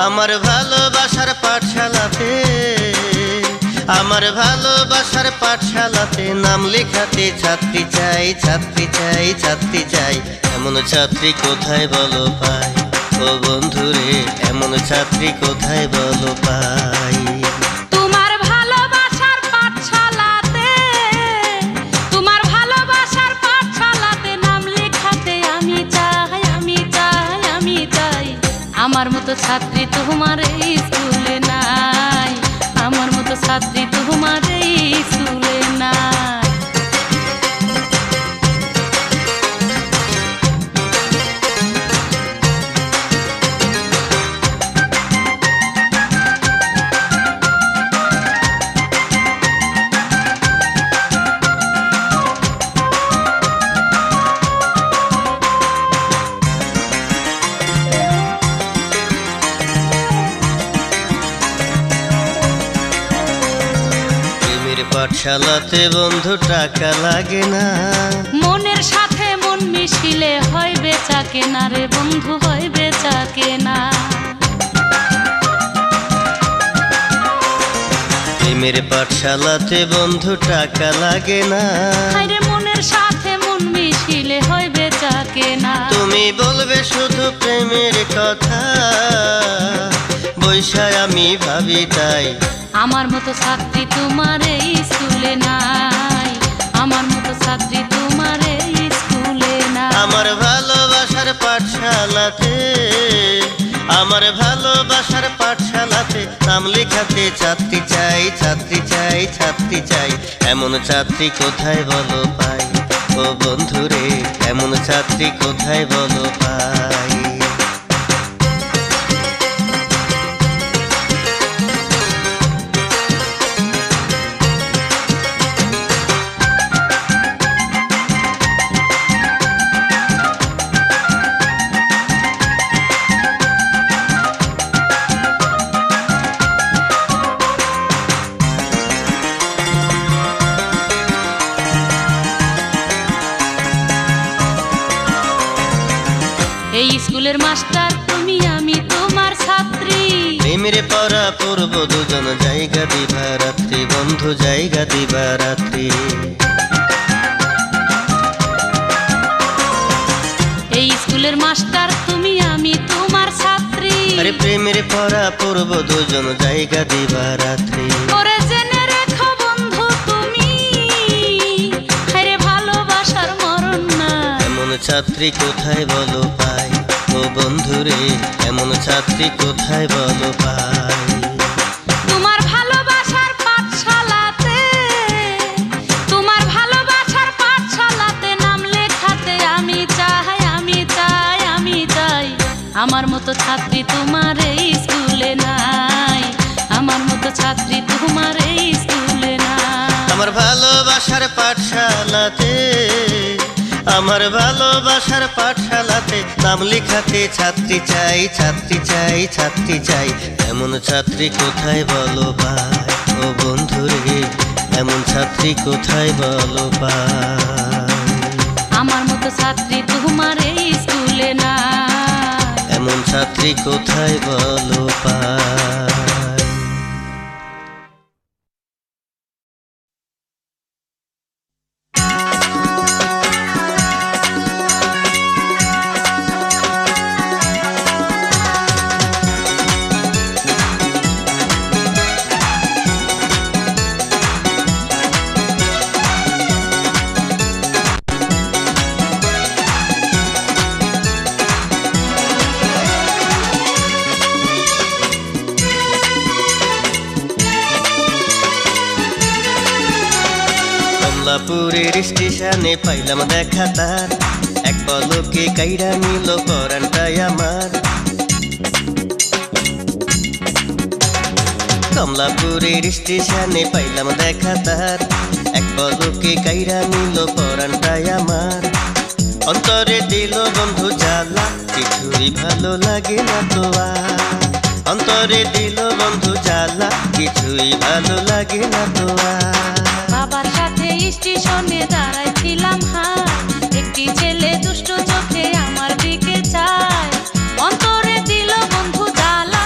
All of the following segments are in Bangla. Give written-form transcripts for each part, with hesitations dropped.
আমার ভালোবাসার পাঠশালাতে, আমার ভালোবাসার পাঠশালাতে নাম লেখাতে ছাত্রী চাই, ছাত্রী চাই, ছাত্রী চাই। এমন ছাত্রী কোথায় বলো পাই, ও বন্ধুরে এমন ছাত্রী কোথায় বলো পাই। তোমার ভালোবাসার পাঠশালাতে, তোমার ভালোবাসার পাঠশালাতে নাম লেখাতে আমি চাই, আমি চাই, আমি চাই। আমার মতো ছাত্রী তোমার এই স্কুলে নাই, আমার মতো ছাত্রী তোমার এই স্কুলে নাই। পাঠশালাতে বন্ধু টাকা লাগে না, মনের সাথে মন মিশিলে হয় বেচা কেনা রে বন্ধু, হয় বেচা কেনা। প্রেমের পাঠশালাতে বন্ধু টাকা লাগে না, আরে মনের সাথে মন মিশিলে হয় বেচা কেনা। তুমি বলবে শুধু প্রেমের কথা, বৈশায় আমি ভাবি তাই। আমার মতো ছাত্রী তোমার এই স্কুলে নাই, আমার মতো ছাত্রী তোমার এই স্কুলে নাই। আমার ভালোবাসার পাঠশালাতে, আমার ভালোবাসার পাঠশালাতে নাম লেখাতে ছাত্রী চাই, ছাত্রী চাই, ছাত্রী চাই। এমন ছাত্রী কোথায় বলো পাই, ও বন্ধুরে এমন ছাত্রী কোথায় বলো পাই। এই স্কুলের মাস্টার তুমি, আমি তোমার ছাত্রী। প্রেমের পড়া পড়ব দুজন, জায়গা দিবা রাত্রি বন্ধু, জায়গা দিবা রাত্রি। এই স্কুলের মাস্টার তুমি, আমি তোমার ছাত্রী। আরে প্রেমের পড়া পড়ব দুজন, জায়গা দিবা রাত্রি। ওরে জেনে রেখো বন্ধু তুমি, আরে ভালোবাসার মরণ না। এমন ছাত্রী কোথায় বলো পাই, ও বন্ধুরে এমন ছাত্রী কোথায় বলো পাই। তোমার ভালোবাসার পাঠশালাতে, তোমার ভালোবাসার পাঠশালাতে নাম লেখাতে আমি চাই, আমি চাই, আমি চাই। আমার মতো ছাত্রী তোমার এই স্কুলে নাই, আমার মতো ছাত্রী তোমার এই স্কুলে নাই। আমার ভালোবাসার পাঠশালাতে, আমার ভালোবাসার পাঠশালাতে নাম লেখাতে ছাত্রী চাই, ছাত্রী চাই, ছাত্রী চাই। এমন ছাত্রী কোথায় বলো পাই, ও বন্ধুরে এমন ছাত্রী কোথায় বলো পাই। আমার মতো ছাত্রী তোমার এই স্কুলে নাই, এমন ছাত্রী কোথায় বলো পাই। কমলাপুরের স্টেশনে পাইলাম দেখা তার, এক পলকে কাইরা নিল পরানটাই আমার। কমলাপুরের স্টেশনে পাইলাম দেখা তার, এক পলকে কাইরা নিল পরানটাই আমার। অন্তরে দিল বন্ধু জ্বালা, কিছুই ভালো লাগে না তো আর। অন্তরে দিল বন্ধু জ্বালা, কিছুই ভালো লাগে না তো আর। বাবার সাথে স্টেশনে দাঁড়াইছিলাম হাত, একটি ছেলে দুষ্ট চোখে আমার দিকে চায়। অন্তরে দিল বন্ধু জ্বালা,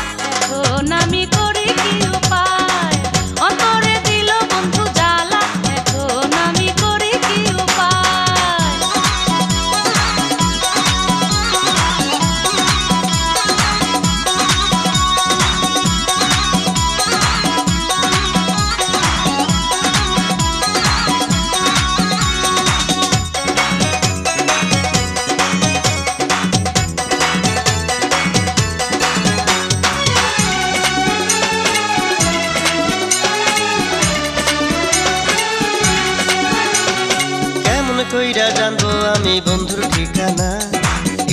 নেই বন্ধুর ঠিকানা,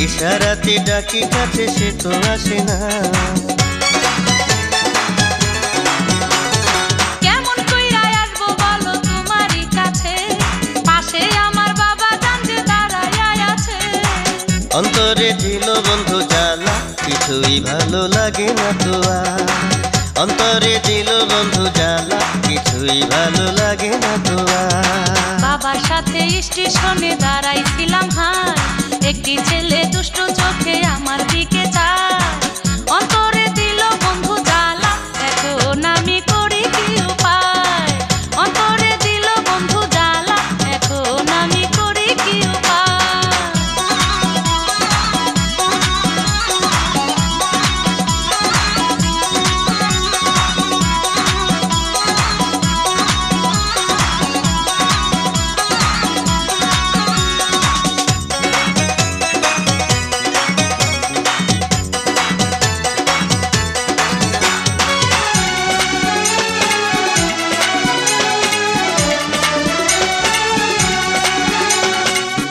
ইশারাতে ডাকি কাছে সে তো আসে না। কেমন কইরা আসবো বলো তোমারই কাছে, পাশে আমার বাবা জান যে দাঁড়ায় আছে। অন্তরে দিল বন্ধু জ্বালা, কিছুই ভালো লাগে না তো আর। অন্তরে দিল বন্ধু জ্বালা, কিছুই ভালো লাগে না তো আর। বাবার সাথে স্টেশনে দাঁড়াইছিলাম হাই, একটি ছেলে দুষ্ট চোখে আমার দিকে চায়। অন্তরে দিল বন্ধু জ্বালা, এখন আমি করি কি উপায়। অন্তরে দিল বন্ধু জ্বালা, এখন আমি করি কি উপায়।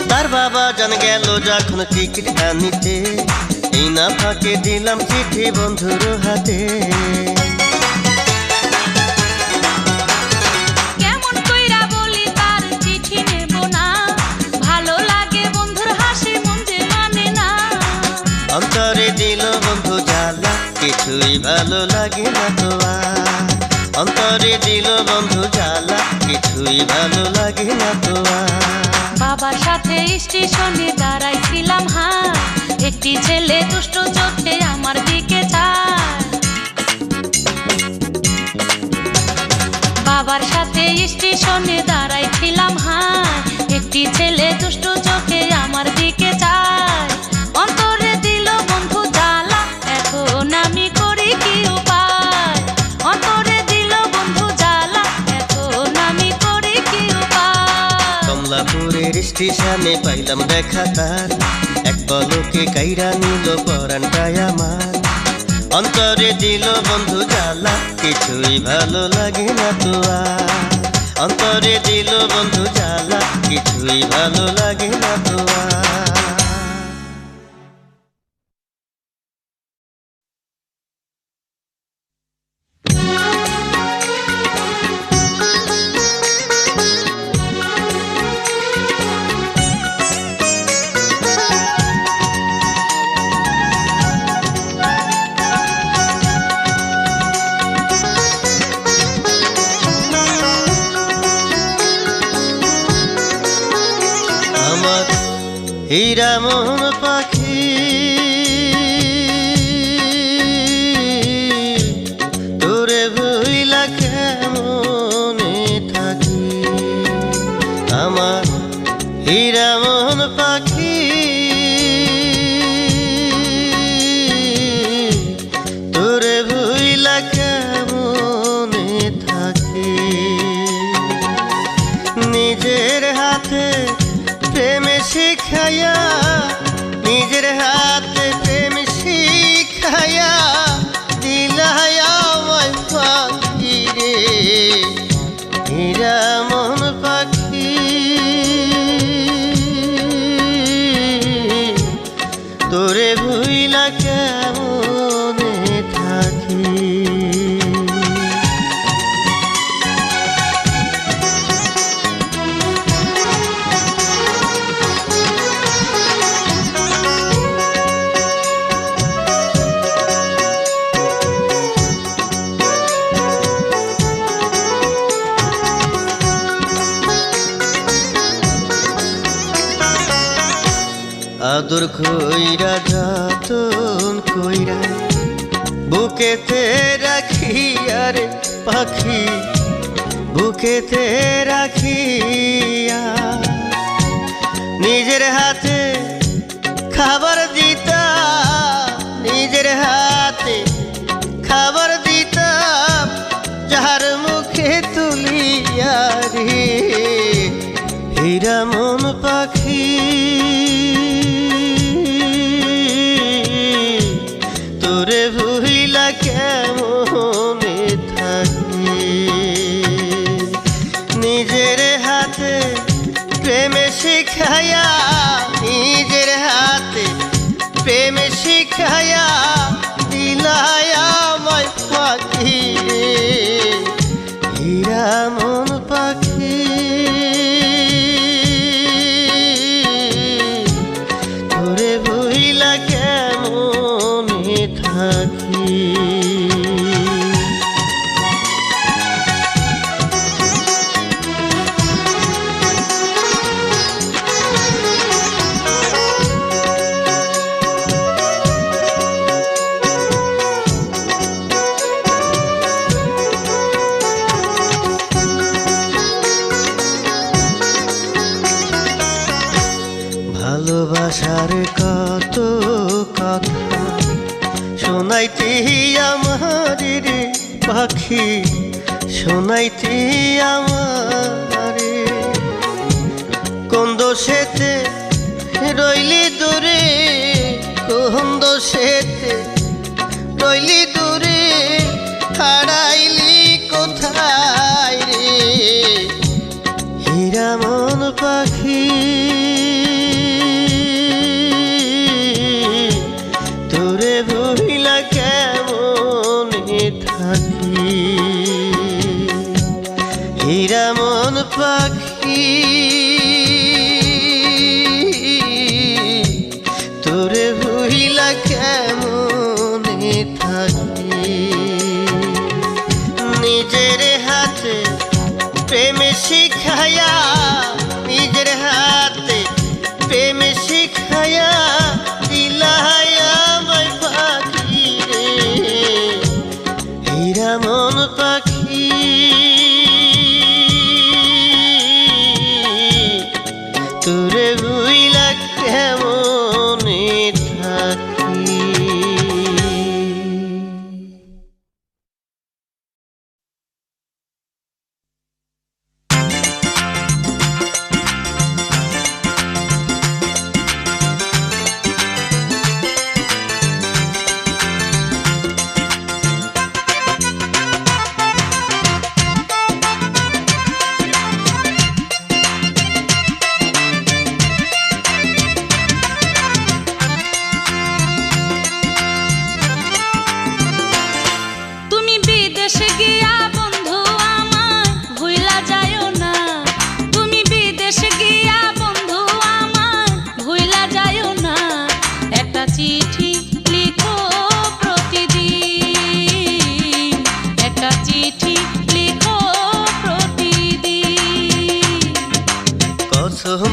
তার বাবা জান গেল যখন টিকিট আনিতে, এই না ফাঁকে দিলাম চিঠি বন্ধুর হাতে। কেমন কইরা বলি তার চিঠি নেব না, ভালো লাগে বন্ধুর হাসি মন যে মানে না। অন্তরে দিল বন্ধু জ্বালা, কিছুই ভালো লাগে না তো আর। অন্তরে দিল বন্ধু জ্বালা, কিছুই ভালো লাগে না তো আর। বাবার সাথে স্টেশনে দাঁড়াইছিলাম হাই, একটি ছেলে দুষ্ট চোখে আমার দিকে চায়। বাবার সাথে স্টেশনে দাঁড়াইছিলাম হাই, একটি ছেলে দুষ্ট চোখে আমার দিকে চায়। অন্তরে দিল বন্ধু জ্বালা, এখন আমি করি কি উপায়। অন্তরে দিল বন্ধু জ্বালা, এখন আমি করি কি উপায়। কমলাপুরের স্টেশনে পাইলাম দেখা তার, এক পলকে কাইরা নিল পরানটায় আমার। অন্তরে দিল বন্ধু জ্বালা, কিছুই ভালো লাগে না তো আর। অন্তরে দিল বন্ধু জ্বালা, কিছুই ভালো লাগে না তো আর। আমার হীরা মন পাখি, তোরে ভুইলা কেমনে থাকি। আমার হীরা মন পাখি, তোরে ভুইলা কেমনে থাকি। নিজের হাতে প্রেম শিখাইয়া, নিজের হাতে প্রেম শিখাইয়া দিলাই আমায় পাখি রে, হীরা মন পাখি। তোরে ভুইলা কেমনে থাকি। আদর কইরা যতন কইরা বুকেতে রাখি, আরে পাখি বুকেতে রাখিয়া। নিজের হাতে খাবার দিতাম, নিজের হাতে খাবার দিতাম, যার মুখে তুলিয়া রে, হীরা মন পাখি। তোরে ভুইলা কেমনে থাকি। নিজের হাতে প্রেমে শিখাইয়া থাকি। ভালোবাসার কত কথা শোনাইতে আমার রে পাখি, শোনাইতে আমারে। কোন দোষেতে রইলি দূরে, কোন দোষেতে রইলি দূরে, হারাইলি কোথায় রে হীরা মন পাখি। তোরে ভুলিলা কেমনে থাকি, হীরা মন পাখি। তোরে ভুলিলা কেমনে থাকি। নিজের হাতে প্রেম শিখায়া, নিজের হাতে প্রেম শিখায়া দিলায়া আমায় পাখি রে হীরা মন পাখি। তোরে ভুইলা কেমনে থাকি।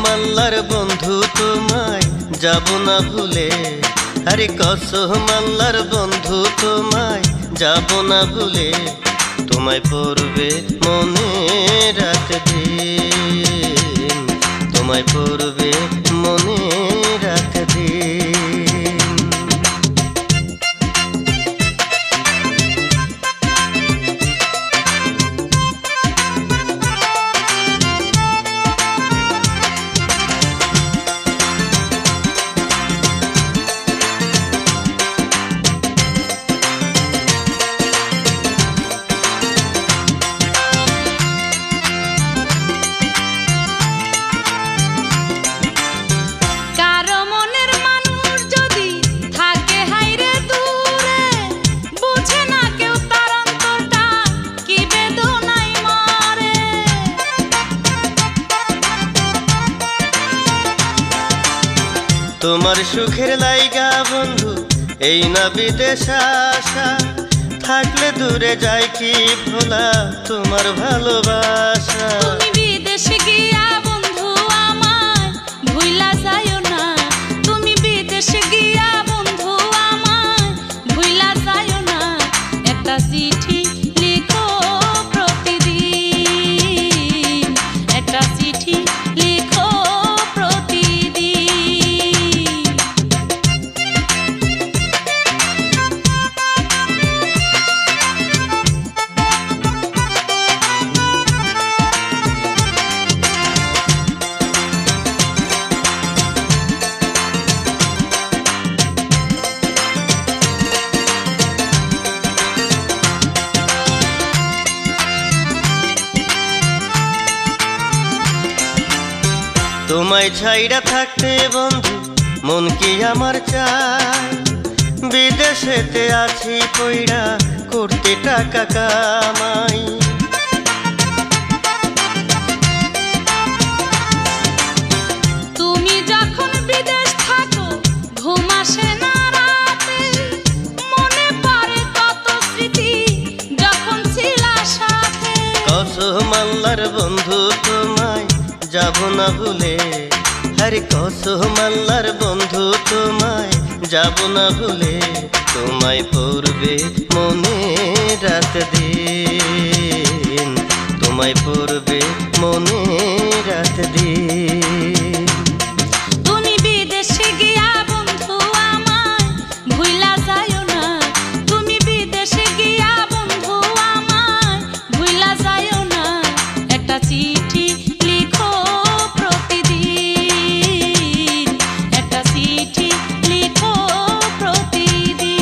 মাল্লার বন্ধু তোমায় যাব না ভুলে, আরে কসম আল্লাহর বন্ধু তোমায় যাব না ভুলে। তোমায় পড়বে মনে রাত দিন, তোমায় পড়বে মনে রাত দিন। তোমার সুখের লাইগা বন্ধু এই না বিদেশ আশা, থাকলে দূরে যাই কি ভোলা তোমার ভালোবাসা। তুমি বিদেশে গিয়া বন্ধু আমায় ভুইলা যাইও না, তুমি বিদেশে গিয়া বন্ধু আমায় ভুইলা যাইও না। একটা চিঠি লিখো প্রতিদিন, একটা চিঠি লিখো প্রতিদিন। তোমায় ছাইরা থাকতে বন্ধু মন কি আমার চায়, বিদেশেতে আছি পইড়া করতে টাকা কামাই। তুমি যখন বিদেশ থাকো ঘুম আসে না রাতে, মনে বন্ধু তোমায় যাব না ভুলে, আরে কসম আল্লাহর বন্ধু তোমায় যাব না ভুলে, তোমায় পড়বে মনে রাত দিন, তোমায় পড়বে মনে রাত দিন। তুমি বিদেশে গিয়া বন্ধু আমায় ভুইলা যাইও না, তুমি বিদেশে গিয়া বন্ধু আমায় ভুইলা যাইও না, একটা চিঠি লিখো প্রতিদিন, একটা চিঠি লিখো প্রতিদিন।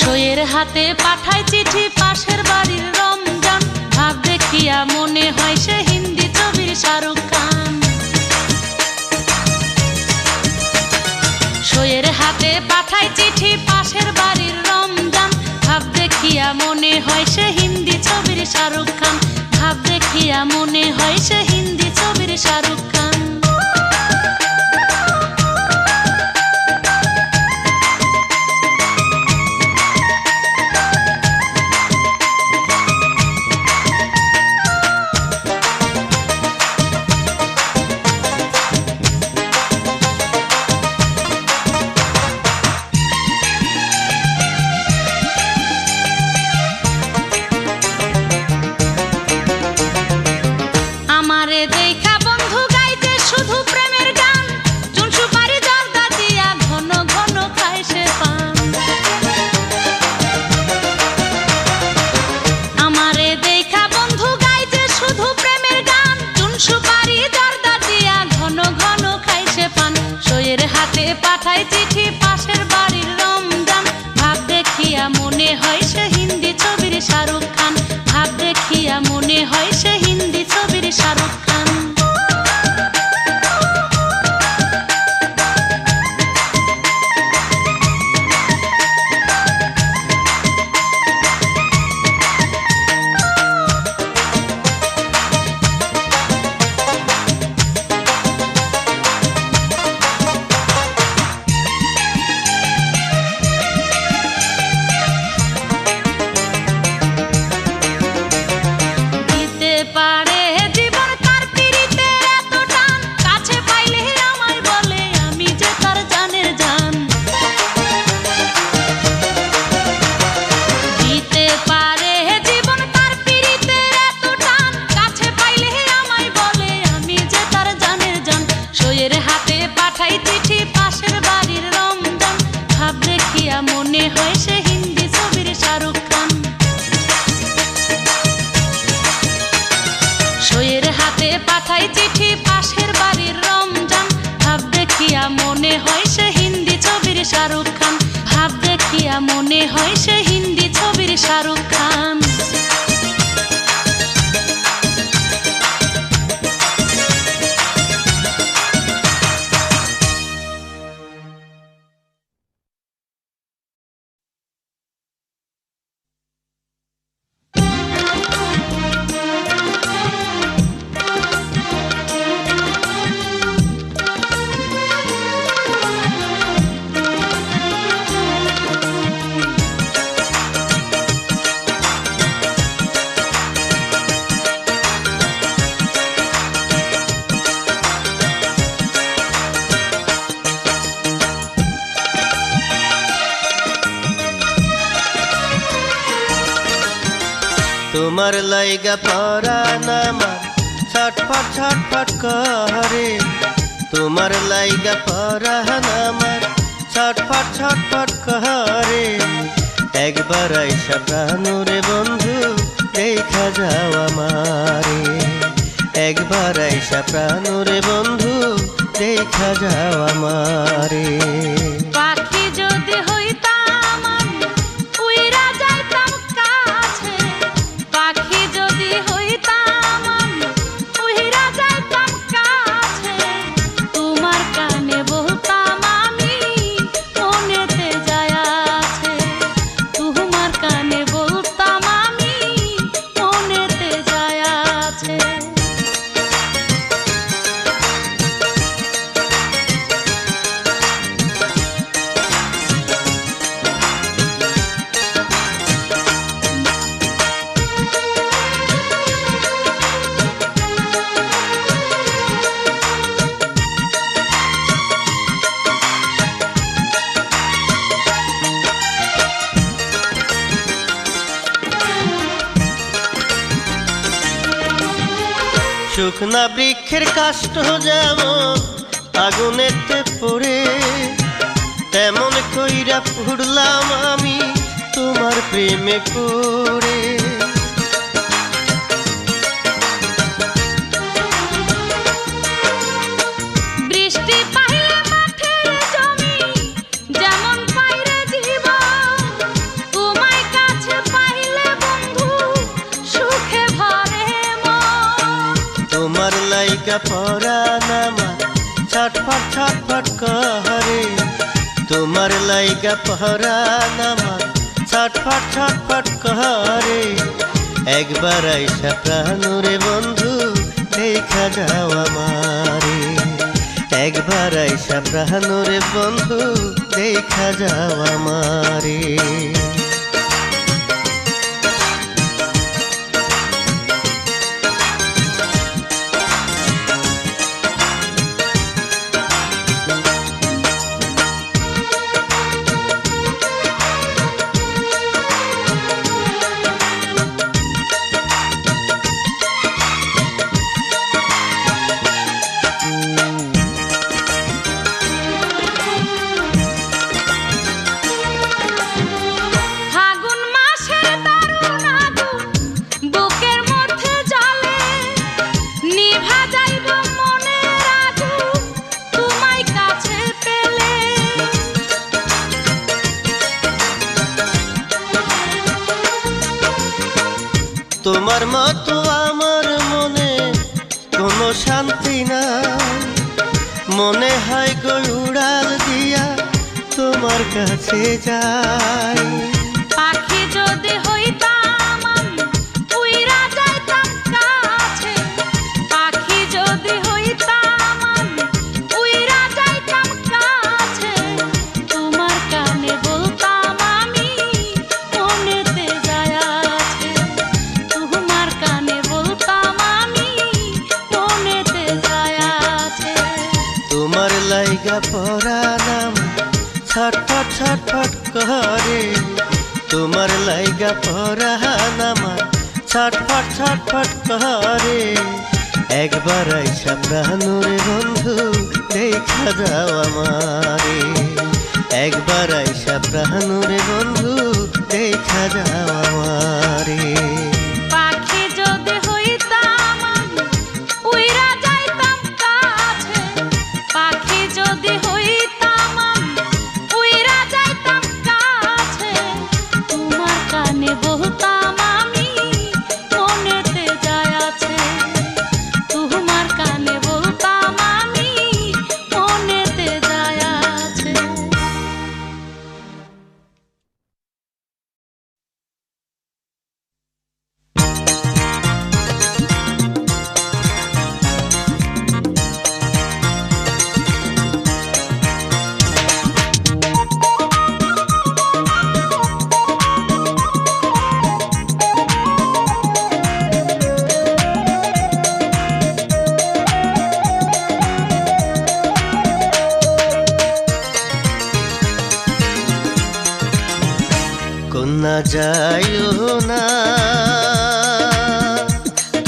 সইয়ের হাতে পাঠায় চিঠি পাশের বাড়ির রমজান, ভাব দেখিয়া মনে হয় সে হিন্দি ছবির শাহরুখ খান। সইয়ের হাতে পাঠায় চিঠি পাশের বাড়ির রমজান, ভাব দেখিয়া মনে হয় সে হিন্দি ছবির শাহরুখ খান, ভাব দেখিয়া মনে হয় সে হিন্দি ছবির শাহরুখ খান। আমারে দেখা বন্ধু গাইতে শুধু প্রেমের গান, চুন সুপারি জর্দা দিয়া ঘন ঘন খায় সে পান। আমারে দেখা বন্ধু গাইতে শুধু প্রেমের গান, চুন সুপারি জর্দা দিয়া ঘন ঘন খায় সে পান। সইয়ের হাতে পাঠায় চিঠি পাশের বাড়ির রমজান, ভাব দেখিয়া মনে হয় সে হিন্দি ছবির শাহরুখ খান, ভাব দেখিয়া মনে হয় সে হিন্দি ছবির শাহরুখ খান। দিতে পারে জীবন তার পিরিতের এত টান, কাছে পাইলে আমায় বলে আমি যে তার জানের জান। দিতে পারে জীবন তার পিরিতের এত টান, কাছে পাইলে আমায় বলে আমি যে তার জানের জান। সইয়ের হাতে পাঠাই চিঠি পাশের বাড়ির রমজান, ভাব দেখিয়া মনে হয় সে হিন্দি ছবির শাহরুখ খান। সইয়ের হাতে পাঠাই চিঠি পাশের বাড়ির রমজান, ভাব দেখিয়া মনে হয় সে হিন্দি ছবির শাহরুখ খান, ভাব দেখিয়া মনে হয় সে হিন্দি ছবির শাহরুখ খান। তোমার লাইগা পরাণ আমার ছটফট ছটফট করে, তোমার লাইগা পরাণ আমার ছটফট ছটফট করে। একবার আইসা প্রাণরে বন্ধু দেখা যাও আমারে, একবার আইসা প্রাণরে বন্ধু দেখা যাও আমারে। পাখি যদি হইতাম আমি উইরা যাইতাম কাছে, পাখি যদি হইতাম আমি উইরা যাইতাম কাছে, তোমার কানে বলতাম আমি মনেতে যায় আছে, তোমার কানে বলতাম আমি মনেতে যায় আছে। শুকনা বৃক্ষের কাষ্ঠ যেমন আগুনেতে পড়ে, তেমন কইরা পুড়লাম আমি তোমার প্রেমে পড়ে। বৃষ্টি পাইলে মাঠের জমি যেমন পাইরে জীবন, তোমায় কাছে পাইলে বন্ধু সুখে ভরে মন। তোমার লাইগা পরাণ আমার ছটফট ছটফট করে, তোমার লাইগা পরাণ আমার ছটফট ছটফট করে। একবার আইসা প্রাণরে বন্ধু দেখা যাও আমারে, একবার আইসা প্রাণরে বন্ধু দেখা যাও আমারে। ফাগুন মাসের দারুণ আগুন বুকের মধ্যে জ্বলে, নিভা যাইব মনের আগুন তোমায় কাছে পেলে। তোমার মতো আমার মনে কোনো শান্তি নাই, মনে হয় গো উড়াল দিয়া তোমার কাছে যাই। পাখি যদি হইতাম আমি উইরা যাইতাম কাছে, পাখি যদি হইতাম আমি উইরা যাইতাম কাছে, তোমার কানে বলতাম আমি মনেতে যায় আছে, তোমার কানে বলতাম আমি মনেতে যায় আছে। তোমার লাইগা পরাণ আমার ছটফট ছটফট করে, তোমার লাইগা পরাণ আমার ছটফট ছটফট করে। একবার আইসা প্রাণরে বন্ধু দেখা যাও আমারে, একবার আইসা প্রাণরে বন্ধু দেখা যাও আমারে। পাখি যদি হইতাম আমি উইরা যাইতাম কাছে, পাখি যদি হইতাম আমি উইরা যাইতাম কাছে, তোমার কানে বলতাম আমি মনেতে যায় আছে, তোমার কানে বলতাম আমি মনেতে যায় আছে। কন্যা যাইও না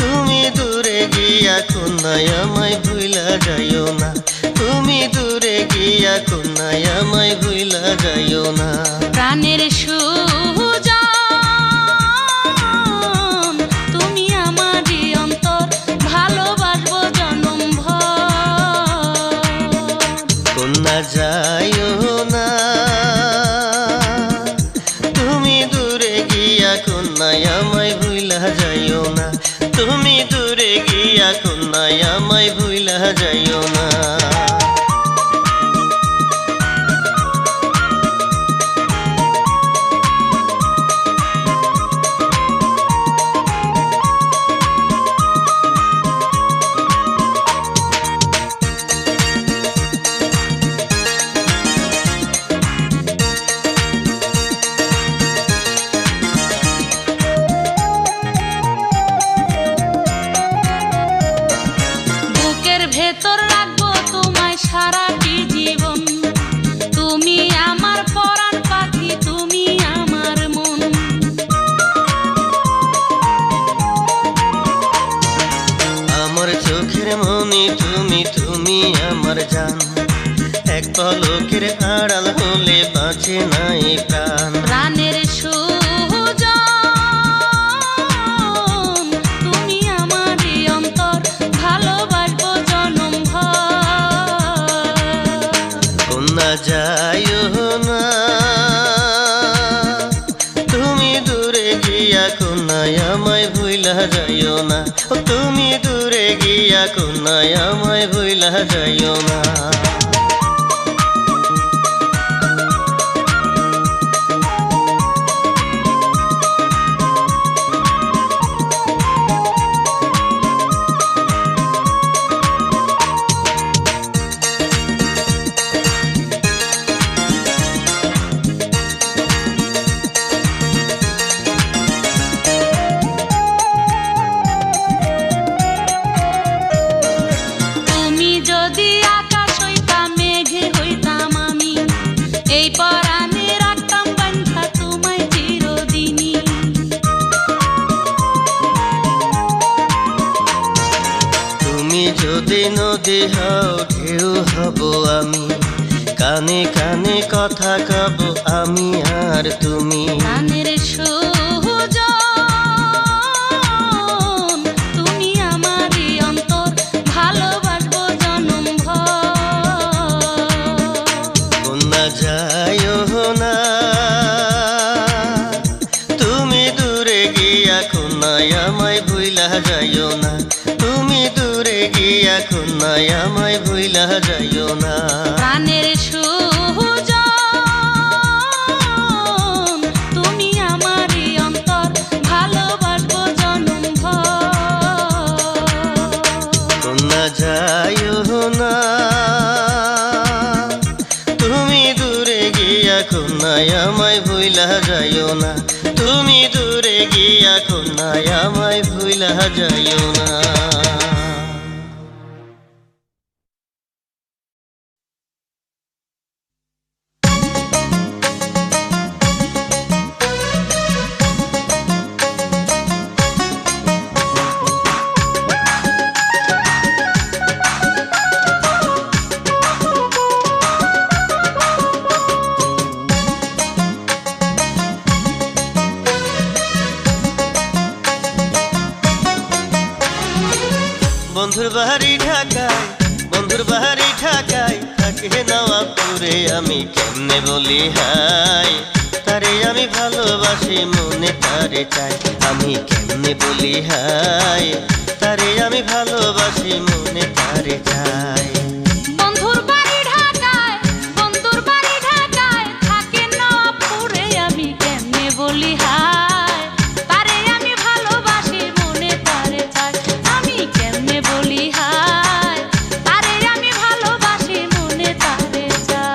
তুমি দূরে গিয়া, কন্যায় আমায় ভুইলা যাইও না, তুমি দূরে গিয়া কন্যায় আমায় ভুইলা যাইও না। প্রাণের সুজন তুমি আমারই অন্তর ভালোবাসা গিয়া কন্যায় আমায় ভুইলা যাইও না, তুমি দূরে গিয়া কন্যায় আমায় ভুইলা যাইও না। ভেতর রাখবো তোমায় সারাটি জীবন, তুমি আমার পরাণ পাখি, তুমি আমার মন। আমার চোখের মনি তুমি, তুমি আমার জান, এক পলকের আড়াল হলে বাঁচে নাই প্রাণ। প্রাণের সুজন তুমি আমারই অন্তর, ভালোবাসবো জনম ভর। কন্যা যাইও না তুমি দূরে গিয়া কন্যায় আমায় ভুইলা যাইও না, তুমি দূরে গিয়া কন্যায় আমায় ভুইলা যাইও না। তুমি যদি আকাশ হইতাম, মেঘে হইতাম আমি, এই পরাণে রাখতাম বান্ধা তোমায় চিরদিনই। তুমি যদি নদী হও ঢেউ হব আমি, কানে কানে কথা কব আমি আর তুমি। প্রাণের সুজন তুমি আমারই অন্তর, ভালোবাসবো জনম ভর। কন্যা যাইও না তুমি দূরে গিয়া কন্যায় আমায় ভুইলা যাইও না, তুমি দূরে গিয়া কন্যায় আমায় ভুইলা যাইও না। প্রাণের সুজন তুমি আমারই অন্তর, ভালোবাসবো জনম ভর। কন্যা যাইও না তুমি দূরে গিয়া কন্যায় আমায় ভুইলা যাইও না, তুমি দূরে গিয়া কন্যায় আমায় ভুইলা যাইও না। বন্ধুর বাড়ি ঢাকায়, বন্ধুর বাড়ি ঢাকায় থাকে নওয়াবপুরে, আমি কেমনে বলি হাই, তারে আমি ভালোবাসি মনে তারে চাই, আমি কেমনে বলি হাই, তারে আমি ভালোবাসি মনে তারে চাই। বন্ধুর বাড়ি ঢাকায়, বন্ধুর বাড়ি ঢাকায় থাকে নওয়াবপুরে, আমি কেমনে বলি হায়, তারে আমি ভালোবাসি মনে তারে চাই, আমি কেমনে বলি হায়, তারে আমি ভালোবাসি মনে তারে চাই।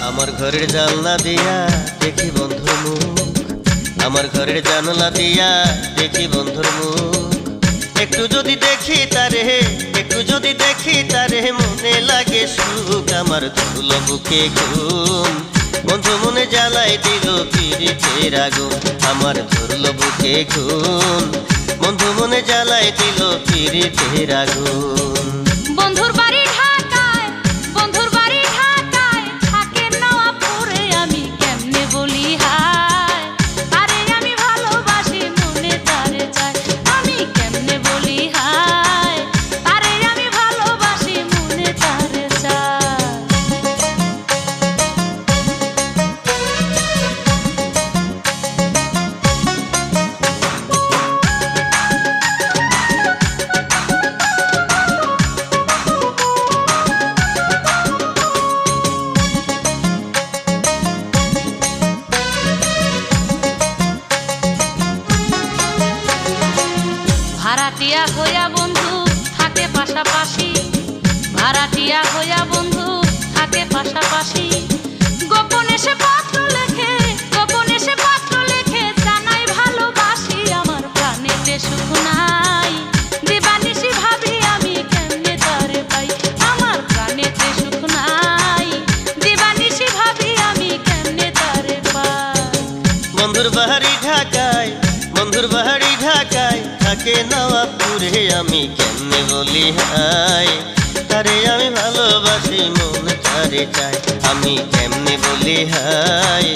আমার ঘরের জানলা দিয়া দেখি বন্ধুর মুখ, আমার ঘরের জানলা দিয়া দেখি বন্ধুর মুখ, একটু যদি দেখি তারে, একটু যদি দেখি তারে মনে লাগে সুখ, আমার ধুল বুকে ঘুম, বন্ধু মনে জ্বালাই দিল পিরিতের আগুন, আমার ধরল বুকে ঘুম, বন্ধু মনে জ্বালাই দিল পিরিতের আগুন। বন্ধুর বাড়ি ঢাকায়, বন্ধুর বাড়ি ঢাকায়, থাকে নওয়াবপুরে, আমি কেমনে বলি হায়। আরে আমি ভালোবাসি মনে তারে চাই, আমি কেমনে বলি হায়। আরে আমি ভালোবাসি মনে তারে চাই। ভাড়াটিয়া হইয়া বন্ধু থাকে পাশাপাশি, ভাড়াটিয়া হইয়া বন্ধু থাকে পাশাপাশি। গোপনে সে পত্র লেখে, গোপনে সে পত্র লেখে, জানাই ভালোবাসি আমার প্রাণেতে সুখ নাই। দিবানিশি ভাবি আমি কেমনে তারে পাই, আমার প্রাণেতে সুখ নাই। দিবানিশি ভাবি আমি কেমনে তারে পাই। বন্ধুর বাড়ি ঢাকায়, বন্ধুর বাড়ি ঢাকায়, থাকে নওয়াবপুরে, আমি কেমনে বলি হায়। তারে আমি ভালোবাসি মনে তারে চাই, আমি কেমনে বলি হায়।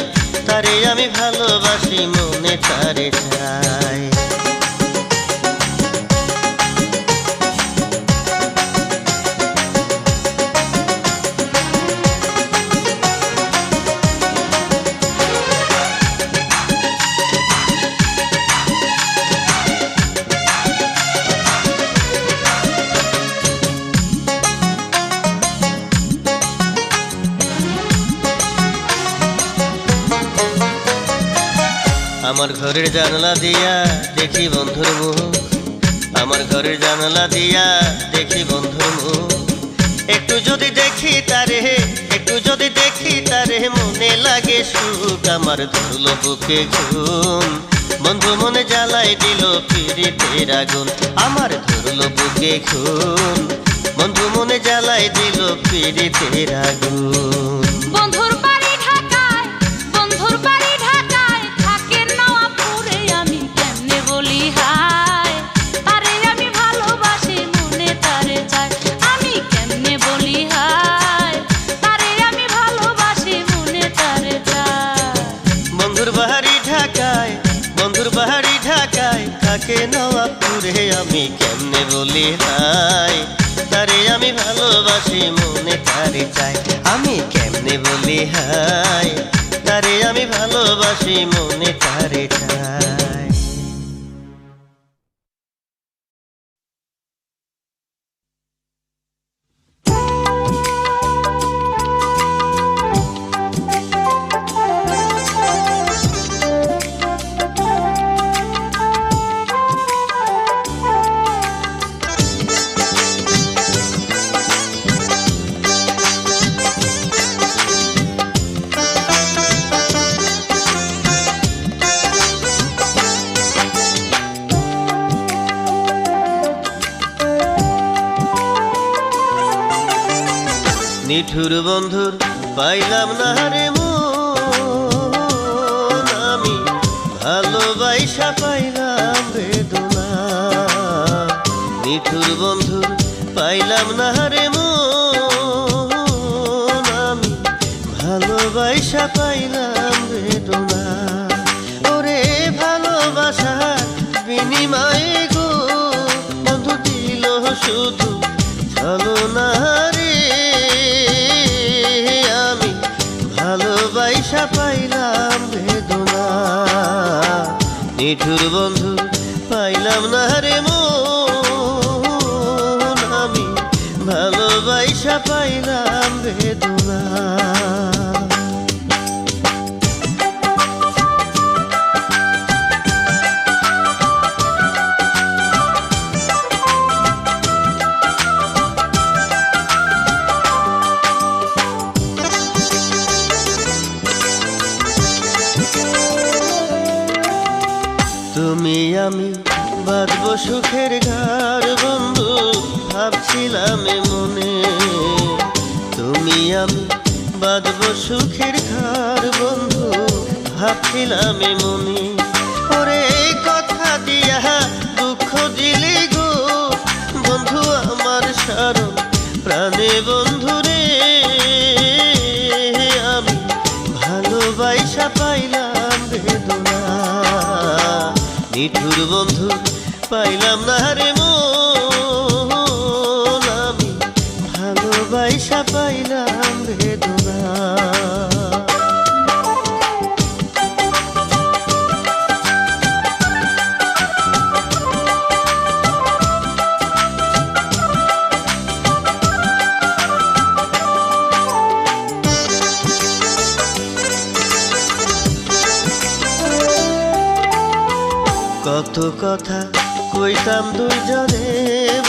তারে আমি ভালোবাসি মনে তারে চাই। আমার ঘরের জানলা দিয়া দেখি বন্ধুর মুখ, আমার ঘরের জানলা দিয়া দেখি বন্ধুর মুখ। একটু যদি দেখি তারে, একটু যদি দেখি তারে, মনে লাগে সুখ, আমার ধরল বুকে ঘুম। বন্ধু মনে জ্বালাই দিল পিরিতের আগুন, আমার ধরল বুকে ঘুম। বন্ধু মনে জ্বালাই দিল পিরিতের আগুন। বন্ধুর বাড়ি ঢাকায়, বন্ধুর বাড়ি ঢাকায়, থাকে নওয়াবপুরে, আমি কেমনে বলি হায়। আরে আমি ভালোবাসি মনে তারে চাই, আমি কেমনে বলি হায়। আরে আমি ভালোবাসি মনে তারে চাই। বন্ধুর বাড়ি ঢাকায়, বন্ধুর বাড়ি ঢাকায়, থাকে নওয়াবপুরে, আমি কেমনে বলি হায়। তারে আমি ভালোবাসি মনে তারে চাই, আমি কেমনে বলি হায়। তারে আমি ভালোবাসি মনে তারে চাই। নিঠুর বন্ধুর পাইলাম না রে মন, আমি ভালোবাসা পাইলাম বেদনা। নিঠুর বন্ধুর পাইলাম না রে মন, আমি ভালোবাসা পাইলাম বেদনা। ওরে ভালোবাসার বিনিময়ে গো বন্ধু দিল শুধু ছলনা রে। আমি ভালোবাসা পাইলাম বেদনা, নিঠুর বন্ধু পাইলাম না রে মন, আমি ভালোবাসা পাইলাম বেদনা। তুমি আমি বাঁধবো সুখের ঘর বন্ধু, ভাবছিলাম মনে। তুমি আমি বাঁধবো সুখের ঘর বন্ধু, ভাবছিলাম মনে। ওরে কথা দিয়া দুঃখ নিঠুর বন্ধু পাইলাম না রে মন, আমি ভালোবাসা পাইলাম বেদনা। কত কথা কইতাম দুইজনে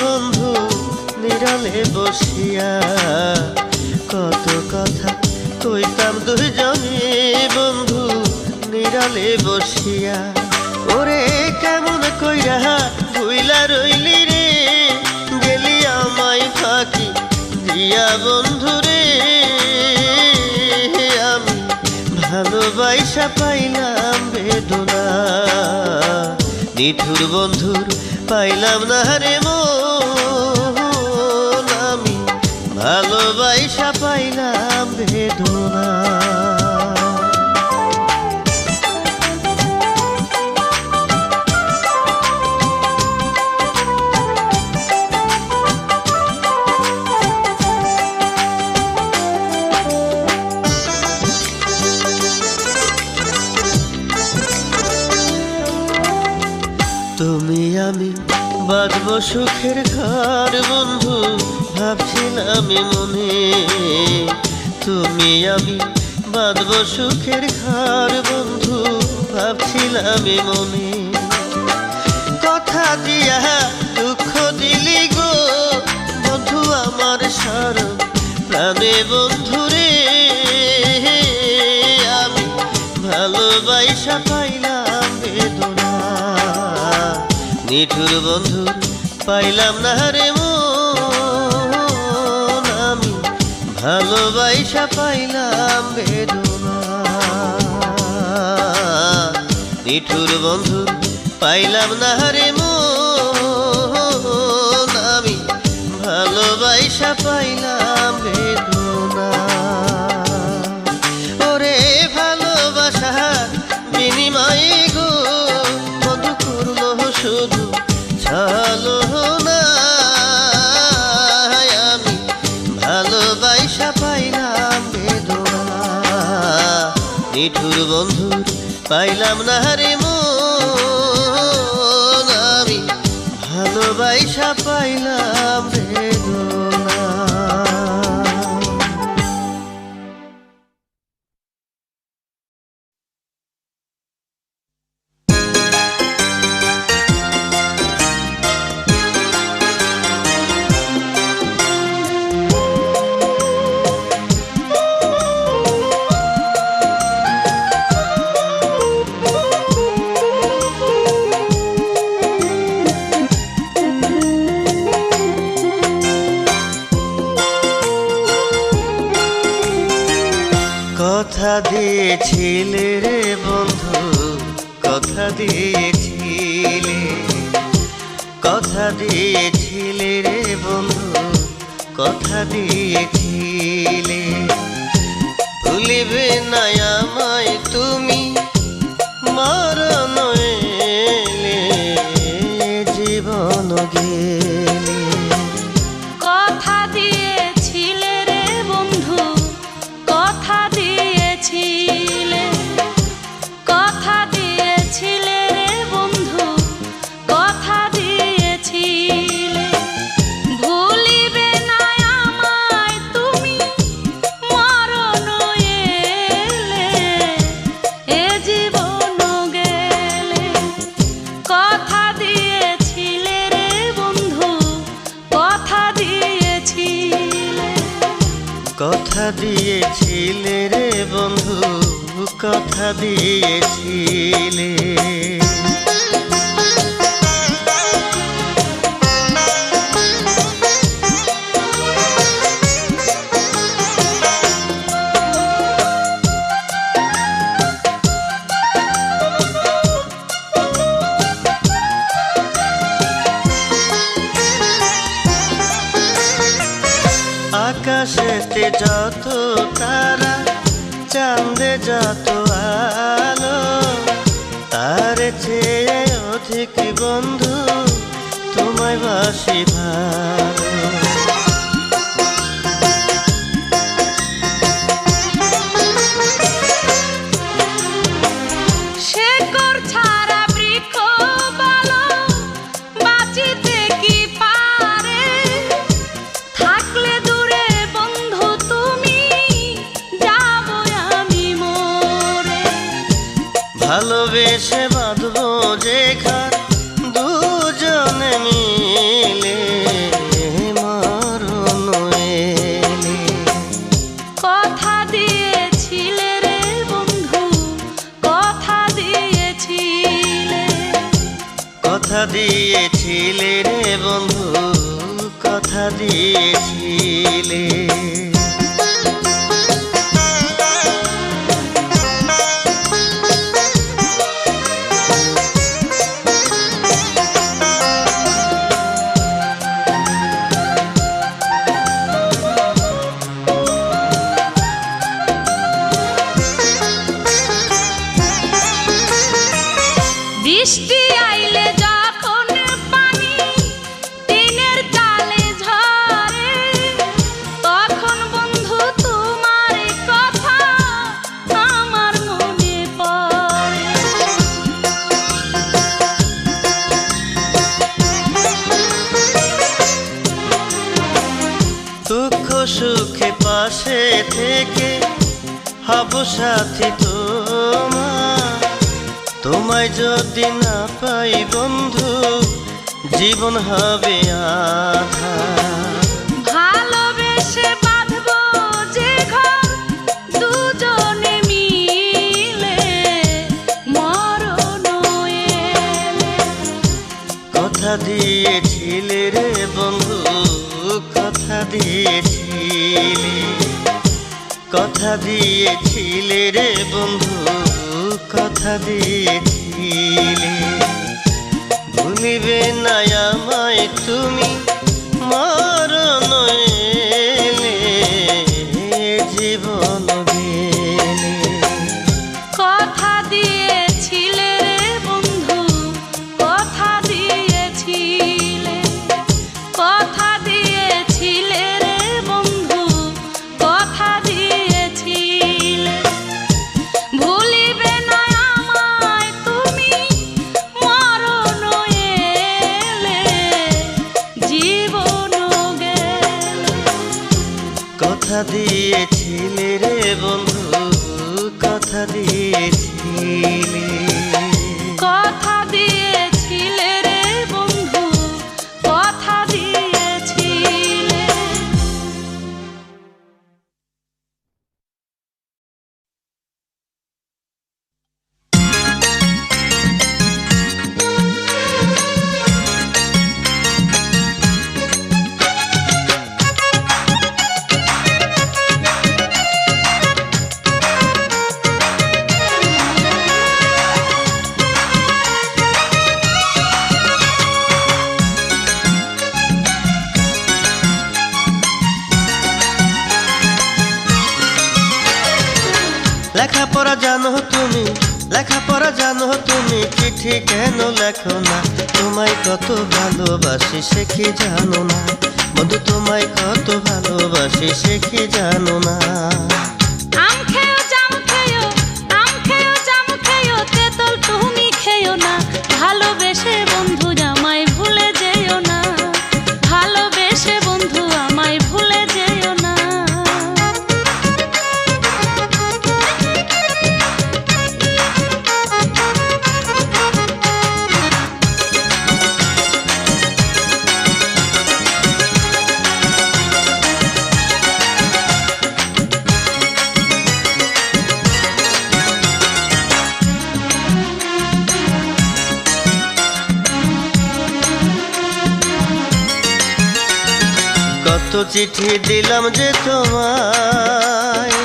বন্ধু নিরালে বসিয়া, কত কথা কইতাম দুইজনে বন্ধু নিরালে বসিয়া। ওরে কেমন কইরা ভুইলা রইলি রে, গেলি আমায় ফাঁকি দিয়া বন্ধু রে, আমি ভালোবাসা পাইলাম বেদনা। নিঠুর বন্ধুর পাইলাম না রে মন, আমি ভালোবাসা পাইলাম বেদনা। তুমি আমি বাঁধব সুখের ঘর বন্ধু ভাবছিলাম মনে, তুমি আমি বাঁধব সুখের ঘর বন্ধু ভাবছিলাম মনে। কথা দিয়া দুঃখ দিলি গো বন্ধু আমার সারা প্রাণে বন্ধু রে, আমি ভালোবাসা পাইলাম বেদনা। নিঠুর বন্ধু পাইলাম না রে মন, আমি ভালোবাসা পাইলাম বেদনা। নিঠুর বন্ধু পাইলাম না রে মন, আমি ভালোবাসা পাইলাম বেদনা। ওরে ভালোবাসার বিনিময়ে গো বন্ধু করলো শুধু ছলনা, আমি ভালোবাসা পাইলাম বেদনা। নিঠুর বন্ধুর পাইলাম না রে মন, আমি ভালোবাসা পাইলাম বেদনা। কথা দিয়েছিলে রে বন্ধু, কথা দিয়েছিলে, কথা দিয়েছিলে রে বন্ধু, কথা দিয়েছিলে। ভুলিবে না আমায় তুমি মরণ এলে, জীবন গেলে। কথা দিয়েছিলে রে বন্ধু, কথা দিয়েছিলে, কথা দিয়েছিলে রে বন্ধু, কথা দিয়েছিলে। ভুলিবে না আমায় তুমি মরণ এলে, এ জীবন গেলে। কথা দিয়েছিলে রে বন্ধু, কথা দিয়েছিলে, কথা দিয়েছিলে রে বন্ধু, কথা দিয়েছিলে। আকাশেতে যত তারা, চাঁদে যত আলো, তার চেয়েও থেকে বন্ধু তোমায় বাসি ভালো। শেকড় ছাড়া বৃক্ষ ভালো বাঁচিতে কি পারে, থাকলে দূরে বন্ধু তুমি যাব আমি মরে। ভালোবেসে বাঁধবো যে ঘর দুজনে মিলে মরণ এলে। কথা দিয়েছিলে রে বন্ধু, কথা দিয়েছিলে, কথা দিয়েছিলে রে বন্ধু, কথা দিয়েছিলে। বৃষ্টি আইলে যখন পানি টিনের চালে ঝরে, তখন বন্ধু তোমার কথা আমার মনে পড়ে। দুঃখ সুখে পাশে থেকে হব সাথী তোমার। তোমায় যদি না পাই বন্ধু জীবন হবে আঁধার। ভালোবেসে বাঁধবো যে ঘর দুজনে মিলে মরণ এলে। কথা দিয়েছিলে রে বন্ধু, কথা দিয়েছিলে, কথা দিয়েছিলে রে বন্ধু, কথা দিয়েছিলে। ভুলিবে না আমায় তুমি মরণ এলে জীবন গেলে। কথা দিয়েছিলে রে বন্ধু, কথা দিয়েছিলে, কথা দিয়েছিলে রে বন্ধু, কথা দিয়েছিলে। ভুলিবে না আমায় তুমি মরণ এলে জীবন গেলে। কথা দিয়েছিলে রে বন্ধু, কথা দিয়েছিলে। কথা দিয়েছিলে রে বন্ধু, কথা দিয়েছিলে। লেখাপড়া জানো তুমি, লেখাপড়া জানো তুমি, চিঠি কেন লেখো না? তোমায় কত ভালোবাসি সে কি জানো না? বন্ধু তোমায় কত ভালোবাসি সে কি জানো না? আম খেয়েও জাম খেয়েও, আম খেয়েও জাম খেয়েও, তেঁতুল তুমি খেয়েও না। ভালোবেসে বন্ধু আমায় ভুলে যেও না, ভালোবেসে বন্ধু আমায় ভুলে যেও না। কত চিঠি দিলাম যে তোমায়,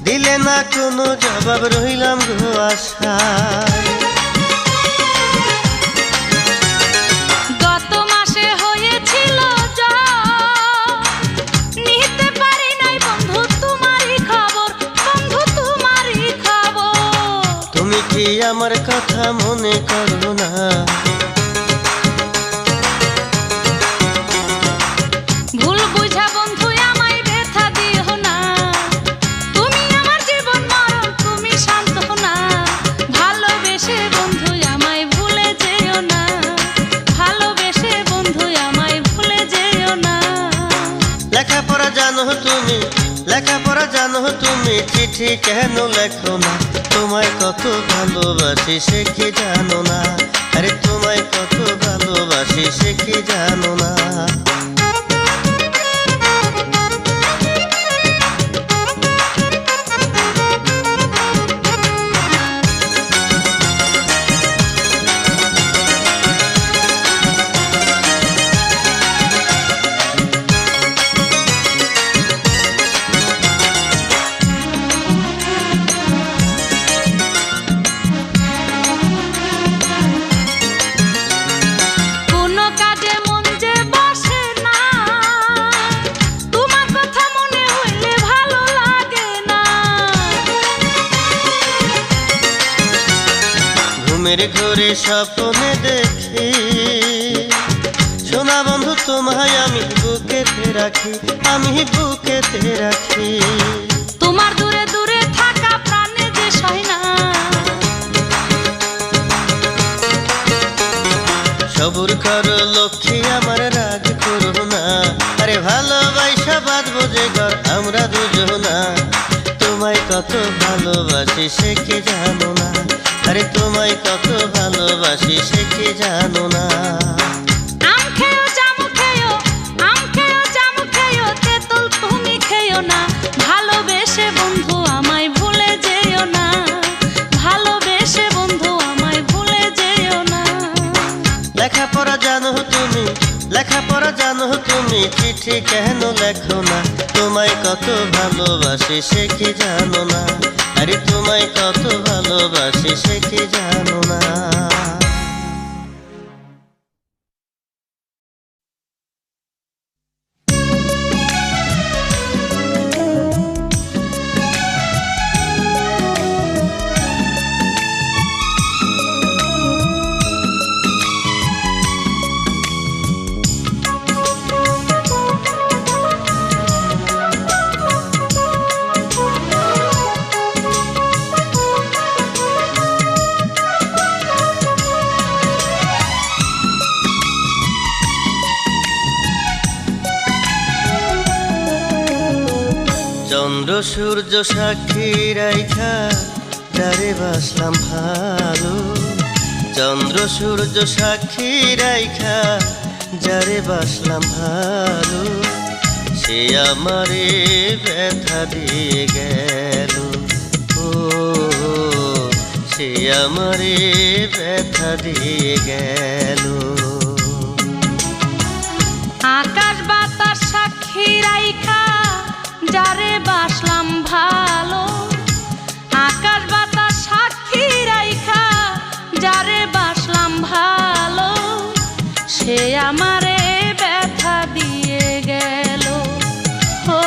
দিলে না কোনো জবাব, রইলাম গো আশায়। গত মাসে হয়েছিল নিতে পারি নাই বন্ধু তোমারই খবর, বন্ধু তোমারই খবর। তুমি কি কি আমার কথা মনে করো না? ভুল বুঝা বন্ধু আমায় ব্যথা দিও না, তুমি আমার জীবন মরণ, তুমি শান্ত না। ভালোবেসে বন্ধু আমায় ভুলে যেও না, ভালোবেসে বন্ধু আমায় ভুলে যেও না। লেখাপড়া জানো তুমি, লেখাপড়া জানো তুমি, চিঠি কেন লেখো না? তোমায় কত ভালোবাসি সে কি জানো না? আরে তোমায় কত ভালোবাসি সে কি জানো না? ঘুমের ঘরে স্বপ্নে দেখি, সোনা বন্ধু তোমায় আমি বুকেতে রাখি, আমি বুকেতে রাখি। তোমার দূরে দূরে থাকা প্রাণে যে সয় না, সবুর করো লক্ষ্মী আমার রাগ করো না। আরে ভালোবাসা বাঁধবো যে ঘর আমরা দুজনা, তোমায় কত ভালোবাসি সে কি জানো না? আরে তোমায় কত ভালোবাসি সে কি জানো না? আম খেয়েও জাম খেয়েও, আম খেয়েও জাম খেয়েও, তেঁতুল তুমি খেয়েও না। ভালোবেসে বন্ধু আমায় ভুলে যেও না, ভালোবেসে বন্ধু আমায় ভুলে যেও না। লেখাপড়া জানো তুমি, লেখাপড়া জানো তুমি, চিঠি কেন লেখো না? তোমায় কত ভালোবাসি সে কি জানো না? আরে তোমায় কত ভালোবাসি সে কি জানো না? চন্দ্র সূর্য সাক্ষী রাইখা যারে বাসলাম ভালো, চন্দ্র সূর্য সাক্ষী রাইখা যারে বাসলাম ভালো, সে আমারে ব্যথা দিয়ে গেল। ও সে আমারে ব্যথা দিয়ে গেল। আকাশ বাতাস সাক্ষী রাইখা যারে বাসলাম ভালো, আকাশ বাতাস সাক্ষী রাইখা যারে বাসলাম ভালো, সে আমারে ব্যথা দিয়ে গেল। ও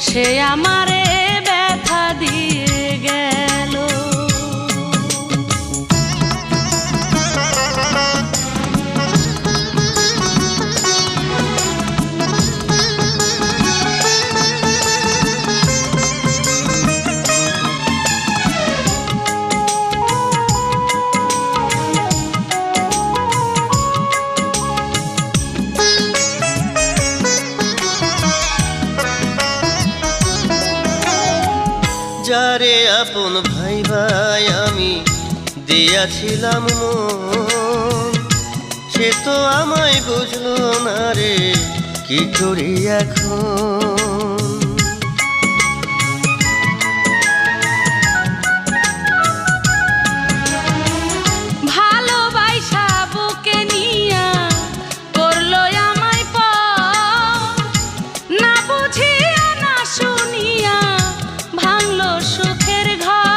সে আমারে ব্যথা দিয়ে গেল। যারে আপন ভাই ভাই আমি দিয়াছিলাম মন, সে তো আমায় বুঝলো না রে, কি করি এখন? ভালোবাসা বুকে নিয়া করলো আমায় পর, না বুঝিয়া না শুনিয়া ভাঙলো সুখের ঘর।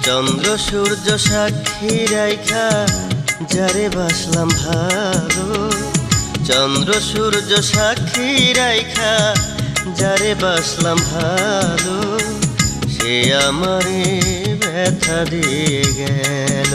চন্দ্র সূর্য সাক্ষী রাইখা যারে বাসলাম ভালো, চন্দ্র সূর্য সাক্ষী রাইখা যারে বাসলাম ভালো, সে আমারে ব্যথা দিয়ে গেল।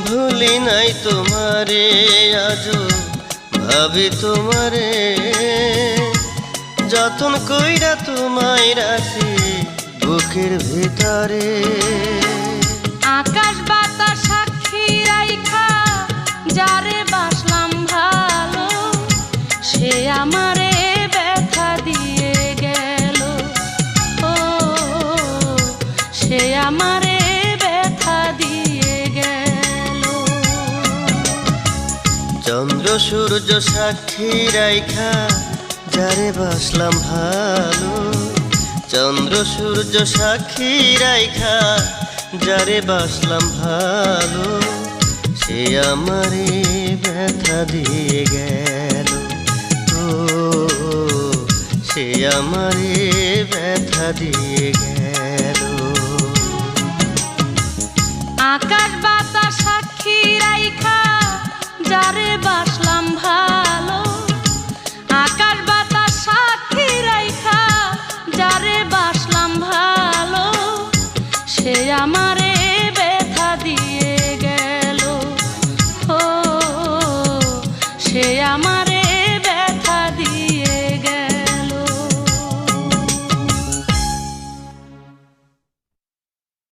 ভুলি নাই তোমারে আজো ভাবি তোমারে, যতন কইরা তোমায় রাখি বুকের ভিতরে। আকাশ বাতাস সাক্ষী রাইখা যারে বাসলাম ভালো, সে আমারে ব্যথা দিয়ে গেল। ও সে আমারে ব্যথা দিয়ে গেল। চন্দ্র সূর্য সাক্ষী রাইখা যারে বাসলাম ভালো, চন্দ্র সূর্য সাক্ষী রাইখা যারে বাসলাম ভালো, সে আমারে ব্যথা দিয়ে গেল। ও সে আমারে ব্যথা দিয়ে গেল। আকাশ বাতাস সাক্ষী রাইখা যারে বাসলাম